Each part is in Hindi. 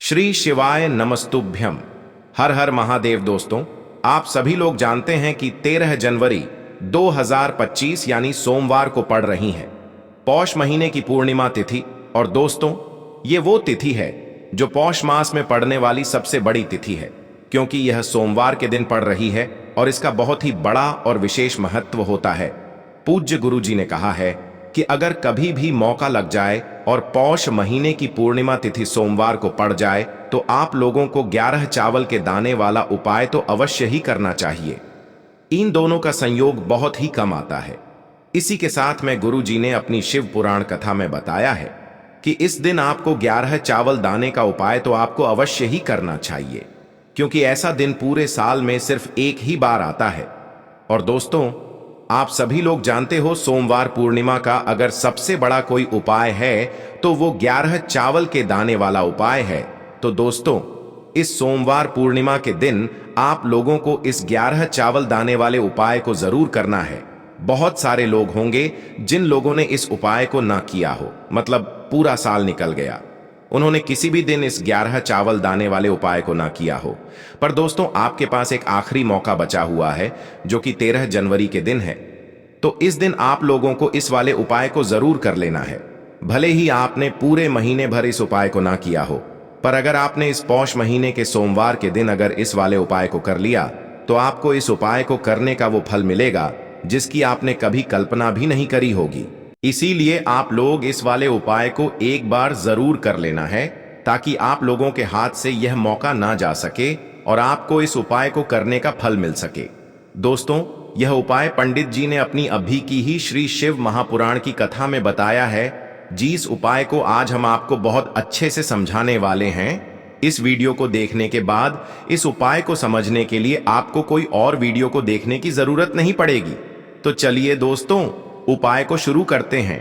श्री शिवाय नमस्तुभ्यम। हर हर महादेव। दोस्तों, आप सभी लोग जानते हैं कि 13 जनवरी 2025 यानी सोमवार को पड़ रही है पौष महीने की पूर्णिमा तिथि। और दोस्तों, ये वो तिथि है जो पौष मास में पड़ने वाली सबसे बड़ी तिथि है, क्योंकि यह सोमवार के दिन पड़ रही है और इसका बहुत ही बड़ा और विशेष महत्व होता है। पूज्य गुरु जी ने कहा है कि अगर कभी भी मौका लग जाए और पौष महीने की पूर्णिमा तिथि सोमवार को पड़ जाए तो आप लोगों को 11 चावल के दाने वाला उपाय तो अवश्य ही करना चाहिए। इन दोनों का संयोग बहुत ही कम आता है। इसी के साथ में गुरु जी ने अपनी शिव पुराण कथा में बताया है कि इस दिन आपको 11 चावल दाने का उपाय तो आपको अवश्य ही करना चाहिए, क्योंकि ऐसा दिन पूरे साल में सिर्फ एक ही बार आता है। और दोस्तों, आप सभी लोग जानते हो, सोमवार पूर्णिमा का अगर सबसे बड़ा कोई उपाय है तो वो 11 चावल के दाने वाला उपाय है। तो दोस्तों, इस सोमवार पूर्णिमा के दिन आप लोगों को इस 11 चावल दाने वाले उपाय को जरूर करना है। बहुत सारे लोग होंगे जिन लोगों ने इस उपाय को ना किया हो, मतलब पूरा साल निकल गया, उन्होंने किसी भी दिन इस 11 चावल दाने वाले उपाय को ना किया हो। पर दोस्तों, आपके पास एक आखिरी मौका बचा हुआ है जो कि 13 जनवरी के दिन है। तो इस दिन आप लोगों को इस वाले उपाय को जरूर कर लेना है। भले ही आपने पूरे महीने भर इस उपाय को ना किया हो, पर अगर आपने इस पौष महीने के सोमवार के दिन अगर इस वाले उपाय को कर लिया तो आपको इस उपाय को करने का वो फल मिलेगा जिसकी आपने कभी कल्पना भी नहीं करी होगी। इसीलिए आप लोग इस वाले उपाय को एक बार जरूर कर लेना है, ताकि आप लोगों के हाथ से यह मौका ना जा सके और आपको इस उपाय को करने का फल मिल सके। दोस्तों, यह उपाय पंडित जी ने अपनी अभी की ही श्री शिव महापुराण की कथा में बताया है। जिस उपाय को आज हम आपको बहुत अच्छे से समझाने वाले हैं। इस वीडियो को देखने के बाद इस उपाय को समझने के लिए आपको कोई और वीडियो को देखने की जरूरत नहीं पड़ेगी। तो चलिए दोस्तों, उपाय को शुरू करते हैं।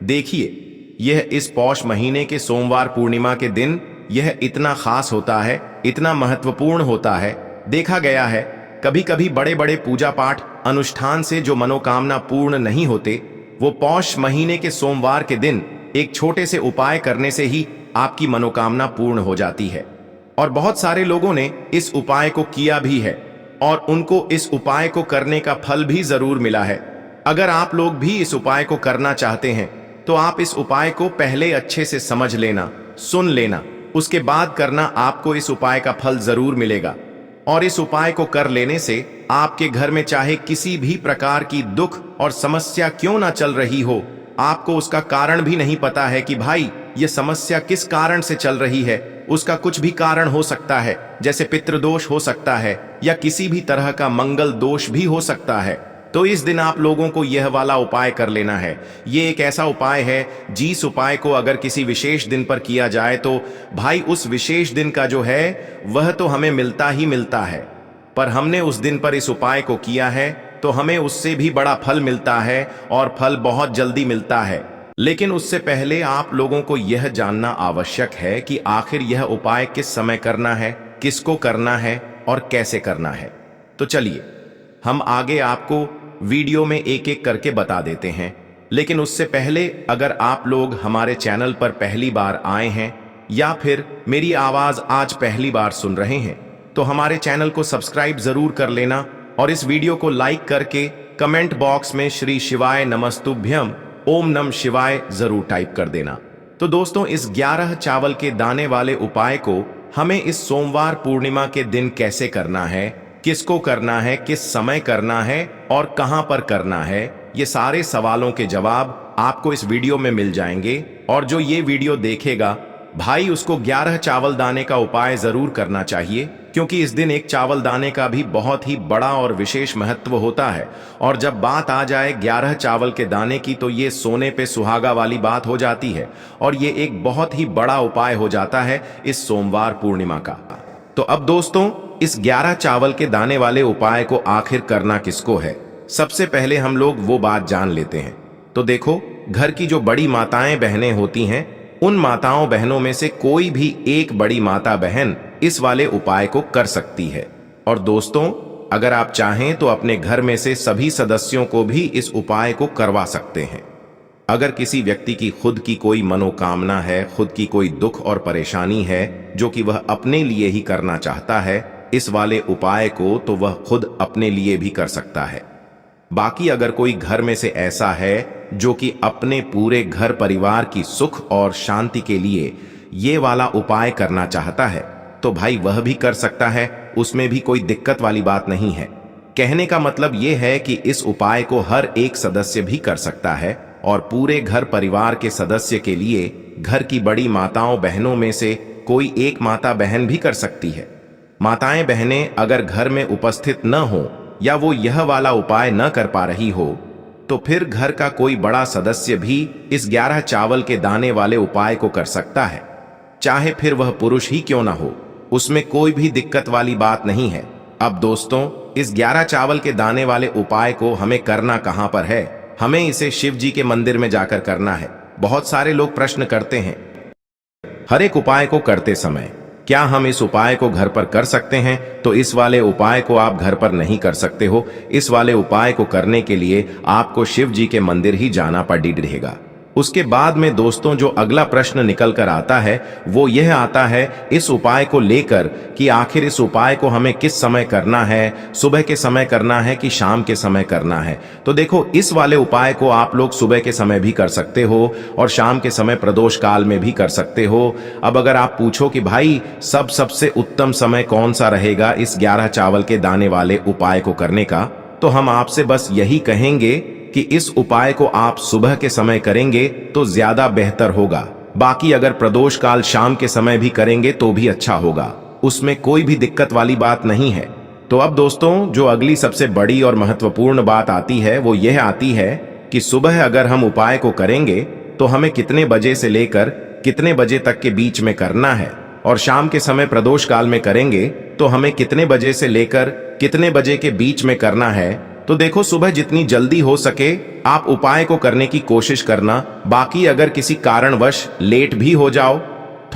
देखिए, यह इस पौष महीने के सोमवार पूर्णिमा के दिन यह इतना खास होता है, इतना महत्वपूर्ण होता है। देखा गया है कभी कभी बड़े बड़े पूजा पाठ अनुष्ठान से जो मनोकामना पूर्ण नहीं होते, वो पौष महीने के सोमवार के दिन एक छोटे से उपाय करने से ही आपकी मनोकामना पूर्ण हो जाती है। और बहुत सारे लोगों ने इस उपाय को किया भी है और उनको इस उपाय को करने का फल भी जरूर मिला है। अगर आप लोग भी इस उपाय को करना चाहते हैं तो आप इस उपाय को पहले अच्छे से समझ लेना, सुन लेना, उसके बाद करना। आपको इस उपाय का फल जरूर मिलेगा। और इस उपाय को कर लेने से आपके घर में चाहे किसी भी प्रकार की दुख और समस्या क्यों ना चल रही हो, आपको उसका कारण भी नहीं पता है कि भाई ये समस्या किस कारण से चल रही है, उसका कुछ भी कारण हो सकता है, जैसे पितृदोष हो सकता है या किसी भी तरह का मंगल दोष भी हो सकता है। तो इस दिन आप लोगों को यह वाला उपाय कर लेना है। ये एक ऐसा उपाय है जिस उपाय को अगर किसी विशेष दिन पर किया जाए तो भाई उस विशेष दिन का जो है वह तो हमें मिलता ही मिलता है। पर हमने उस दिन पर इस उपाय को किया है तो हमें उससे भी बड़ा फल मिलता है और फल बहुत जल्दी मिलता है। लेकिन उससे पहले आप लोगों को यह जानना आवश्यक है कि आखिर यह उपाय किस समय करना है, किसको करना है और कैसे करना है। तो चलिए, हम आगे आपको वीडियो में एक एक करके बता देते हैं। लेकिन उससे पहले अगर आप लोग हमारे चैनल पर पहली बार आए हैं या फिर मेरी आवाज आज पहली बार सुन रहे हैं तो हमारे चैनल को सब्सक्राइब जरूर कर लेना और इस वीडियो को लाइक करके कमेंट बॉक्स में श्री शिवाय नमस्तुभ्यम ओम नम शिवाय जरूर टाइप कर देना। तो दोस्तों, इस 11 चावल के दाने वाले उपाय को हमें इस सोमवार पूर्णिमा के दिन कैसे करना है, किसको करना है, किस समय करना है और कहां पर करना है, ये सारे सवालों के जवाब आपको इस वीडियो में मिल जाएंगे। और जो ये वीडियो देखेगा भाई, उसको 11 चावल दाने का उपाय जरूर करना चाहिए, क्योंकि इस दिन एक चावल दाने का भी बहुत ही बड़ा और विशेष महत्व होता है। और जब बात आ जाए 11 चावल के दाने की तो ये सोने पे सुहागा वाली बात हो जाती है और ये एक बहुत ही बड़ा उपाय हो जाता है इस सोमवार पूर्णिमा का। तो अब दोस्तों, इस 11 चावल के दाने वाले उपाय को आखिर करना किसको है, सबसे पहले हम लोग वो बात जान लेते हैं। तो देखो, घर की जो बड़ी माताएं बहनें होती हैं, उन माताओं बहनों में से कोई भी एक बड़ी माता बहन इस वाले उपाय को कर सकती है। और दोस्तों, अगर आप चाहें तो अपने घर में से सभी सदस्यों को भी इस उपाय को करवा सकते हैं। अगर किसी व्यक्ति की खुद की कोई मनोकामना है, खुद की कोई दुख और परेशानी है जो कि वह अपने लिए ही करना चाहता है, इस वाले उपाय को तो वह खुद अपने लिए भी कर सकता है। बाकी अगर कोई घर में से ऐसा है जो कि अपने पूरे घर परिवार की सुख और शांति के लिए ये वाला उपाय करना चाहता है, तो भाई वह भी कर सकता है, उसमें भी कोई दिक्कत वाली बात नहीं है। कहने का मतलब ये है कि इस उपाय को हर एक सदस्य भी कर सकता है और पूरे घर परिवार के सदस्य के लिए घर की बड़ी माताओं बहनों में से कोई एक माता बहन भी कर सकती है। माताएं बहनें अगर घर में उपस्थित न हो या वो यह वाला उपाय न कर पा रही हो, तो फिर घर का कोई बड़ा सदस्य भी इस 11 चावल के दाने वाले उपाय को कर सकता है, चाहे फिर वह पुरुष ही क्यों ना हो, उसमें कोई भी दिक्कत वाली बात नहीं है। अब दोस्तों, इस 11 चावल के दाने वाले उपाय को हमें करना कहां पर है? हमें इसे शिव जी के मंदिर में जाकर करना है। बहुत सारे लोग प्रश्न करते हैं हर एक उपाय को करते समय क्या हम इस उपाय को घर पर कर सकते हैं? तो इस वाले उपाय को आप घर पर नहीं कर सकते हो। इस वाले उपाय को करने के लिए आपको शिव जी के मंदिर ही जाना पड़ेगा। उसके बाद में दोस्तों जो अगला प्रश्न निकल कर आता है वो यह आता है इस उपाय को लेकर कि आखिर इस उपाय को हमें किस समय करना है, सुबह के समय करना है कि शाम के समय करना है। तो देखो, इस वाले उपाय को आप लोग सुबह के समय भी कर सकते हो और शाम के समय प्रदोष काल में भी कर सकते हो। अब अगर आप पूछो कि भाई सबसे उत्तम समय कौन सा रहेगा इस 11 चावल के दाने वाले उपाय को करने का, तो हम आपसे बस यही कहेंगे कि इस उपाय को आप सुबह के समय करेंगे तो ज्यादा बेहतर होगा। बाकी अगर प्रदोष काल शाम के समय भी करेंगे तो भी अच्छा होगा, उसमें कोई भी दिक्कत वाली बात नहीं है। तो अब दोस्तों जो अगली सबसे बड़ी और महत्वपूर्ण बात आती है वो यह आती है कि सुबह अगर हम उपाय को करेंगे तो हमें कितने बजे से लेकर कितने बजे तक के बीच में करना है, और शाम के समय प्रदोष काल में करेंगे तो हमें कितने बजे से लेकर कितने बजे के बीच में करना है। तो देखो, सुबह जितनी जल्दी हो सके आप उपाय को करने की कोशिश करना। बाकी अगर किसी कारणवश लेट भी हो जाओ,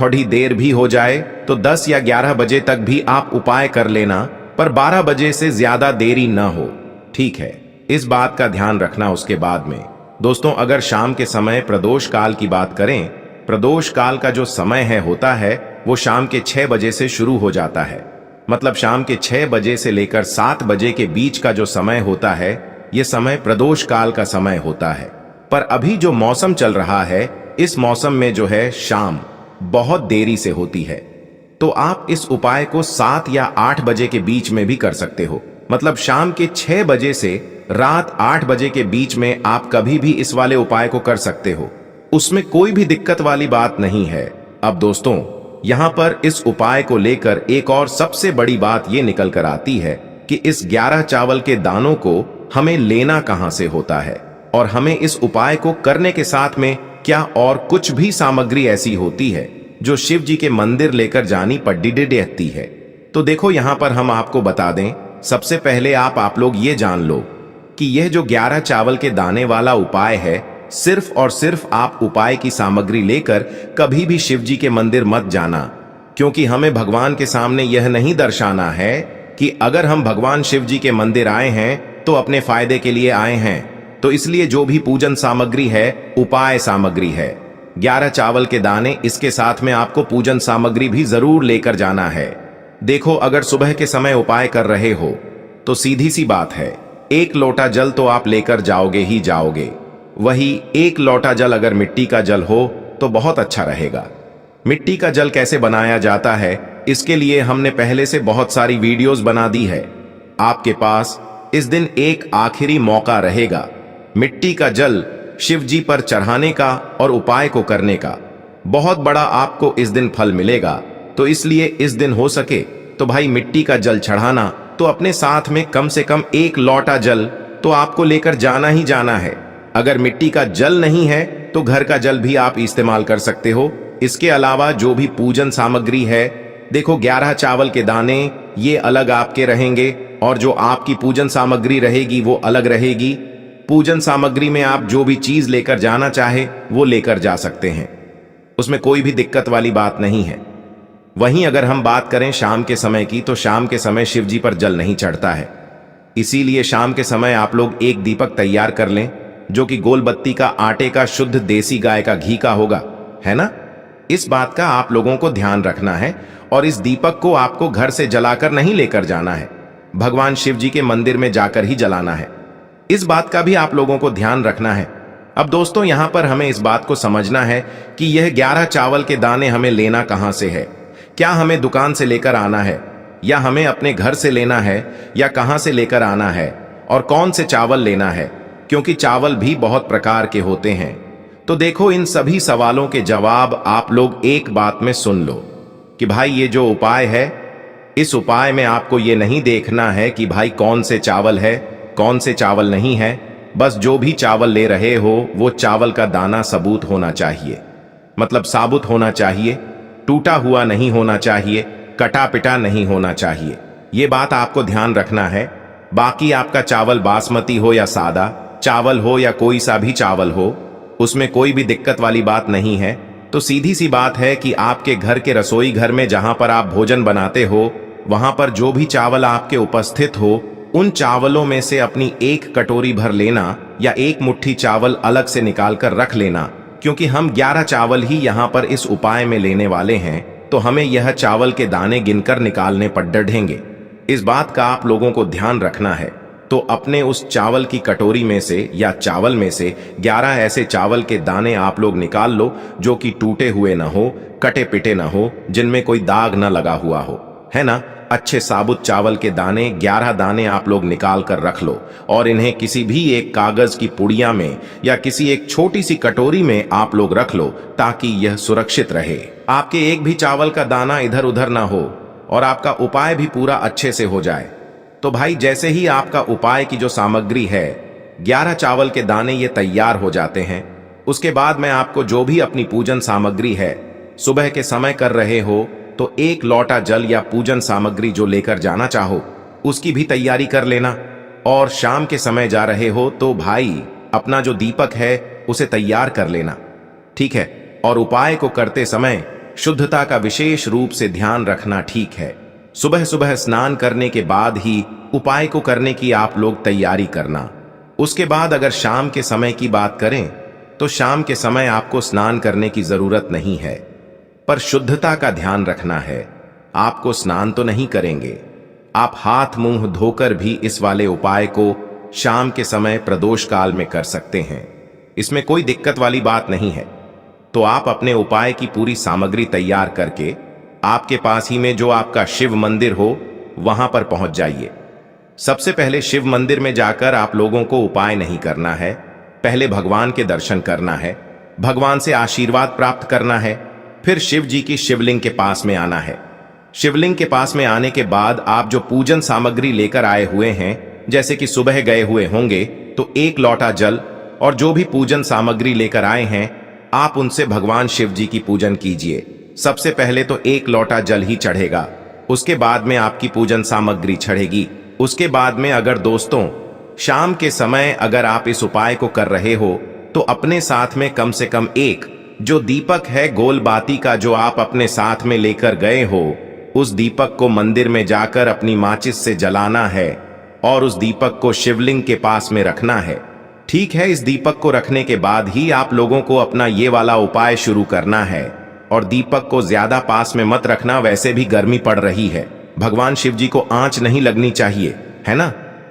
थोड़ी देर भी हो जाए, तो 10 या 11 बजे तक भी आप उपाय कर लेना, पर 12 बजे से ज्यादा देरी ना हो, ठीक है? इस बात का ध्यान रखना। उसके बाद में दोस्तों अगर शाम के समय प्रदोष काल की बात करें, प्रदोष काल का जो समय है होता है वो शाम के 6 बजे से शुरू हो जाता है। मतलब शाम के 6 बजे से लेकर 7 बजे के बीच का जो समय होता है ये समय प्रदोष काल का समय होता है। पर अभी जो मौसम चल रहा है इस मौसम में जो है शाम बहुत देरी से होती है, तो आप इस उपाय को 7 या 8 बजे के बीच में भी कर सकते हो। मतलब शाम के 6 बजे से रात 8 बजे के बीच में आप कभी भी इस वाले उपाय को कर सकते हो, उसमें कोई भी दिक्कत वाली बात नहीं है। अब दोस्तों यहां पर इस उपाय को लेकर एक और सबसे बड़ी बात यह निकल कर आती है कि इस 11 चावल के दानों को हमें लेना कहां से होता है, और हमें इस उपाय को करने के साथ में क्या और कुछ भी सामग्री ऐसी होती है जो शिव जी के मंदिर लेकर जानी पड़ती है। तो देखो यहां पर हम आपको बता दें, सबसे पहले आप लोग ये जान लो कि यह जो 11 चावल के दाने वाला उपाय है, सिर्फ और सिर्फ आप उपाय की सामग्री लेकर कभी भी शिव जी के मंदिर मत जाना, क्योंकि हमें भगवान के सामने यह नहीं दर्शाना है कि अगर हम भगवान शिव जी के मंदिर आए हैं तो अपने फायदे के लिए आए हैं। तो इसलिए जो भी पूजन सामग्री है उपाय सामग्री है। 11 चावल के दाने, इसके साथ में आपको पूजन सामग्री भी जरूर लेकर जाना है। देखो, अगर सुबह के समय उपाय कर रहे हो तो सीधी सी बात है, 1 लोटा जल तो आप लेकर जाओगे ही जाओगे। वही 1 लोटा जल अगर मिट्टी का जल हो तो बहुत अच्छा रहेगा। मिट्टी का जल कैसे बनाया जाता है इसके लिए हमने पहले से बहुत सारी वीडियोस बना दी है। आपके पास इस दिन एक आखिरी मौका रहेगा मिट्टी का जल शिव जी पर चढ़ाने का और उपाय को करने का। बहुत बड़ा आपको इस दिन फल मिलेगा। तो इसलिए इस दिन हो सके तो भाई मिट्टी का जल चढ़ाना, तो अपने साथ में कम से कम 1 लोटा जल तो आपको लेकर जाना ही जाना है। अगर मिट्टी का जल नहीं है तो घर का जल भी आप इस्तेमाल कर सकते हो। इसके अलावा जो भी पूजन सामग्री है, देखो 11 चावल के दाने ये अलग आपके रहेंगे और जो आपकी पूजन सामग्री रहेगी वो अलग रहेगी। पूजन सामग्री में आप जो भी चीज लेकर जाना चाहे वो लेकर जा सकते हैं, उसमें कोई भी दिक्कत वाली बात नहीं है। वहीं अगर हम बात करें शाम के समय की, तो शाम के समय शिव जी पर जल नहीं चढ़ता है, इसीलिए शाम के समय आप लोग एक दीपक तैयार कर लें। जो कि गोलबत्ती का आटे का शुद्ध देसी गाय का घी का होगा, है ना? इस बात का आप लोगों को ध्यान रखना है और इस दीपक को आपको घर से जलाकर नहीं लेकर जाना है, भगवान शिव जी के मंदिर में जाकर ही जलाना है। इस बात का भी आप लोगों को ध्यान रखना है। अब दोस्तों, यहां पर हमें इस बात को समझना है कि यह 11 चावल के दाने हमें लेना कहां से है। क्या हमें दुकान से लेकर आना है, या हमें अपने घर से लेना है, या कहां से लेकर आना है, और कौन से चावल लेना है, क्योंकि चावल भी बहुत प्रकार के होते हैं। तो देखो, इन सभी सवालों के जवाब आप लोग एक बात में सुन लो कि भाई ये जो उपाय है, इस उपाय में आपको ये नहीं देखना है कि भाई कौन से चावल है, कौन से चावल नहीं है। बस जो भी चावल ले रहे हो वो चावल का दाना सबूत होना चाहिए, मतलब साबुत होना चाहिए, टूटा हुआ नहीं होना चाहिए, कटा पिटा नहीं होना चाहिए। ये बात आपको ध्यान रखना है। बाकी आपका चावल बासमती हो या सादा चावल हो या कोई सा भी चावल हो, उसमें कोई भी दिक्कत वाली बात नहीं है। तो सीधी सी बात है कि आपके घर के रसोई घर में जहां पर आप भोजन बनाते हो, वहां पर जो भी चावल आपके उपस्थित हो, उन चावलों में से अपनी एक कटोरी भर लेना या एक मुट्ठी चावल अलग से निकाल कर रख लेना, क्योंकि हम 11 चावल ही यहाँ पर इस उपाय में लेने वाले हैं। तो हमें यह चावल के दाने गिनकर निकालने पड़ेंगे। इस बात का आप लोगों को ध्यान रखना है। तो अपने उस चावल की कटोरी में से या चावल में से 11 ऐसे चावल के दाने आप लोग निकाल लो जो कि टूटे हुए ना हो, कटे पिटे ना हो, जिनमें कोई दाग ना लगा हुआ हो, है ना? अच्छे साबुत चावल के दाने 11 दाने आप लोग निकाल कर रख लो और इन्हें किसी भी एक कागज की पुड़िया में या किसी एक छोटी सी कटोरी में आप लोग रख लो, ताकि यह सुरक्षित रहे। आपके एक भी चावल का दाना इधर उधर ना हो और आपका उपाय भी पूरा अच्छे से हो जाए। तो भाई, जैसे ही आपका उपाय की जो सामग्री है, 11 चावल के दाने ये तैयार हो जाते हैं, उसके बाद मैं आपको जो भी अपनी पूजन सामग्री है, सुबह के समय कर रहे हो तो 1 लोटा जल या पूजन सामग्री जो लेकर जाना चाहो उसकी भी तैयारी कर लेना। और शाम के समय जा रहे हो तो भाई अपना जो दीपक है उसे तैयार कर लेना, ठीक है? और उपाय को करते समय शुद्धता का विशेष रूप से ध्यान रखना, ठीक है? सुबह सुबह स्नान करने के बाद ही उपाय को करने की आप लोग तैयारी करना। उसके बाद अगर शाम के समय की बात करें तो शाम के समय आपको स्नान करने की जरूरत नहीं है, पर शुद्धता का ध्यान रखना है। आपको स्नान तो नहीं करेंगे, आप हाथ मुंह धोकर भी इस वाले उपाय को शाम के समय प्रदोष काल में कर सकते हैं। इसमें कोई दिक्कत वाली बात नहीं है। तो आप अपने उपाय की पूरी सामग्री तैयार करके आपके पास ही में जो आपका शिव मंदिर हो वहां पर पहुंच जाइए। सबसे पहले शिव मंदिर में जाकर आप लोगों को उपाय नहीं करना है, पहले भगवान के दर्शन करना है, भगवान से आशीर्वाद प्राप्त करना है, फिर शिव जी की शिवलिंग के पास में आना है। शिवलिंग के पास में आने के बाद आप जो पूजन सामग्री लेकर आए हुए हैं, जैसे कि सुबह गए हुए होंगे तो 1 लोटा जल और जो भी पूजन सामग्री लेकर आए हैं, आप उनसे भगवान शिव जी की पूजन कीजिए। सबसे पहले तो 1 लोटा जल ही चढ़ेगा, उसके बाद में आपकी पूजन सामग्री चढ़ेगी। उसके बाद में अगर दोस्तों शाम के समय अगर आप इस उपाय को कर रहे हो तो अपने साथ में कम से कम एक जो दीपक है गोल बाती का जो आप अपने साथ में लेकर गए हो, उस दीपक को मंदिर में जाकर अपनी माचिस से जलाना है और उस दीपक को शिवलिंग के पास में रखना है, ठीक है? इस दीपक को रखने के बाद ही आप लोगों को अपना ये वाला उपाय शुरू करना है। और दीपक को ज्यादा पास में मत रखना, वैसे भी गर्मी पड़ रही है, भगवान शिव जी को आंच नहीं लगनी चाहिए, है ना?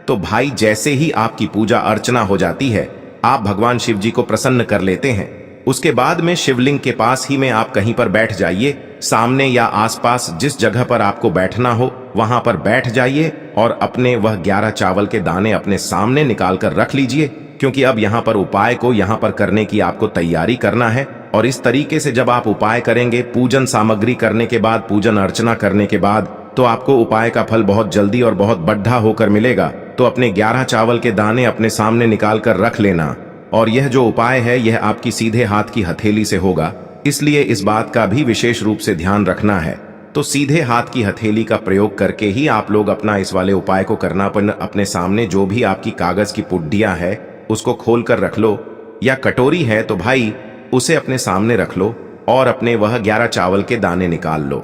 तो भाई, जैसे ही आपकी पूजा अर्चना हो जाती है, आप भगवान शिव जी को प्रसन्न कर लेते हैं। उसके बाद में शिवलिंग के पास ही में आप कहीं पर बैठ जाइए, सामने या आसपास जिस जगह पर आपको बैठना हो वहां पर बैठ जाइए और अपने वह 11 चावल के दाने अपने सामने निकाल कर रख लीजिए, क्योंकि अब यहाँ पर उपाय को यहाँ पर करने की आपको तैयारी करना है। और इस तरीके से जब आप उपाय करेंगे, पूजन सामग्री करने के बाद, पूजन अर्चना करने के बाद, तो आपको उपाय का फल बहुत जल्दी और बहुत बढ़ा होकर मिलेगा। तो अपने 11 चावल के दाने अपने सामने निकाल कर रख लेना। और यह जो उपाय है यह आपकी सीधे हाथ की हथेली से होगा, इसलिए इस बात का भी विशेष रूप से ध्यान रखना है। तो सीधे हाथ की हथेली का प्रयोग करके ही आप लोग अपना इस वाले उपाय को करना। अपने सामने जो भी आपकी कागज की पुड्डियां है उसको खोल कर रख लो, या कटोरी है तो भाई उसे अपने सामने रख लो और अपने वह 11 चावल के दाने निकाल लो,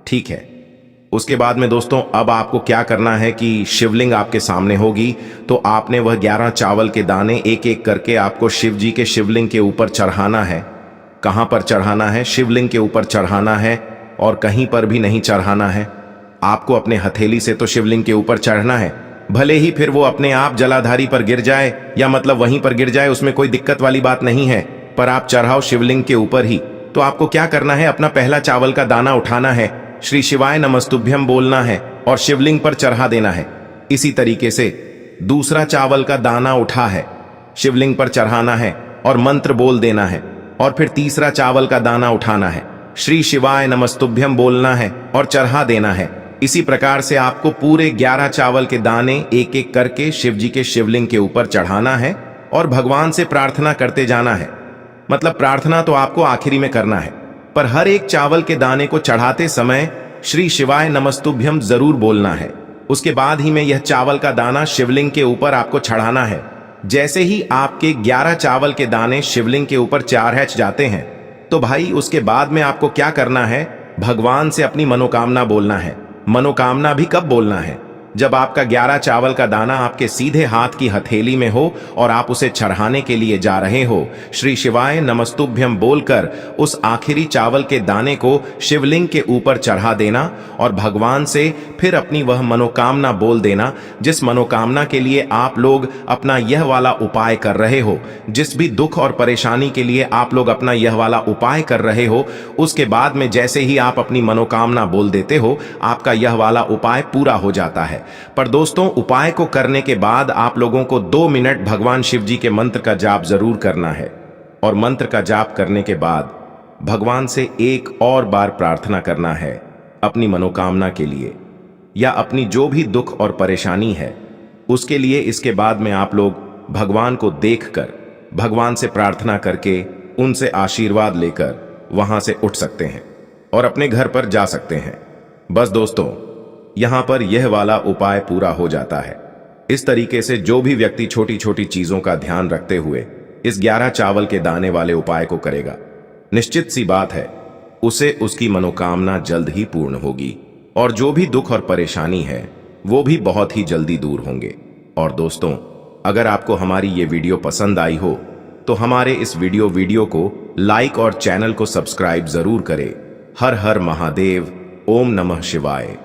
ठीक है? उसके बाद में दोस्तों अब आपको क्या करना है कि शिवलिंग आपके सामने होगी, तो आपने वह 11 चावल के दाने एक एक करके आपको शिव जी के शिवलिंग के ऊपर चढ़ाना है। कहां पर चढ़ाना है? शिवलिंग के ऊपर चढ़ाना है और कहीं पर भी नहीं चढ़ाना है। आपको अपने हथेली से तो शिवलिंग के ऊपर चढ़ना है, भले ही फिर वो अपने आप जलाधारी पर गिर जाए या मतलब वहीं पर गिर जाए, उसमें कोई दिक्कत वाली बात नहीं है, पर आप चढ़ाओ शिवलिंग के ऊपर ही। तो आपको क्या करना है, अपना पहला चावल का दाना उठाना है, श्री शिवाय नमस्तुभ्यम बोलना है और शिवलिंग पर चढ़ा देना है। इसी तरीके से दूसरा चावल का दाना उठा है, शिवलिंग पर चढ़ाना है और मंत्र बोल देना है। और फिर तीसरा चावल का दाना उठाना है, श्री शिवाय नमस्तुभ्यम बोलना है और चढ़ा देना है। इसी प्रकार से आपको पूरे 11 चावल के दाने एक एक करके शिव जी के शिवलिंग के ऊपर चढ़ाना है और भगवान से प्रार्थना करते जाना है। मतलब प्रार्थना तो आपको आखिरी में करना है, पर हर एक चावल के दाने को चढ़ाते समय श्री शिवाय नमस्तुभ्यम जरूर बोलना है। उसके बाद ही में यह चावल का दाना शिवलिंग के ऊपर आपको चढ़ाना है। जैसे ही आपके 11 चावल के दाने शिवलिंग के ऊपर चढ़ जाते हैं, तो भाई उसके बाद में आपको क्या करना है, भगवान से अपनी मनोकामना बोलना है। मनोकामना भी कब बोलना है? जब आपका 11 चावल का दाना आपके सीधे हाथ की हथेली में हो और आप उसे चढ़ाने के लिए जा रहे हो। श्री शिवाय नमस्तुभ्यम बोलकर उस आखिरी चावल के दाने को शिवलिंग के ऊपर चढ़ा देना और भगवान से फिर अपनी वह मनोकामना बोल देना, जिस मनोकामना के लिए आप लोग अपना यह वाला उपाय कर रहे हो, जिस भी दुख और परेशानी के लिए आप लोग अपना यह वाला उपाय कर रहे हो। उसके बाद में जैसे ही आप अपनी मनोकामना बोल देते हो, आपका यह वाला उपाय पूरा हो जाता है। पर दोस्तों, उपाय को करने के बाद आप लोगों को 2 मिनट भगवान शिव जी के मंत्र का जाप जरूर करना है और मंत्र का जाप करने के बाद भगवान से एक और बार प्रार्थना करना है अपनी मनोकामना के लिए या अपनी जो भी दुख और परेशानी है उसके लिए। इसके बाद में आप लोग भगवान को देखकर भगवान से प्रार्थना करके उनसे आशीर्वाद लेकर वहां से उठ सकते हैं और अपने घर पर जा सकते हैं। बस दोस्तों, यहां पर यह वाला उपाय पूरा हो जाता है। इस तरीके से जो भी व्यक्ति छोटी छोटी चीजों का ध्यान रखते हुए इस 11 चावल के दाने वाले उपाय को करेगा, निश्चित सी बात है उसे उसकी मनोकामना जल्द ही पूर्ण होगी और जो भी दुख और परेशानी है वो भी बहुत ही जल्दी दूर होंगे। और दोस्तों, अगर आपको हमारी ये वीडियो पसंद आई हो तो हमारे इस वीडियो को लाइक और चैनल को सब्सक्राइब जरूर करें। हर हर महादेव, ओम नमः शिवाय।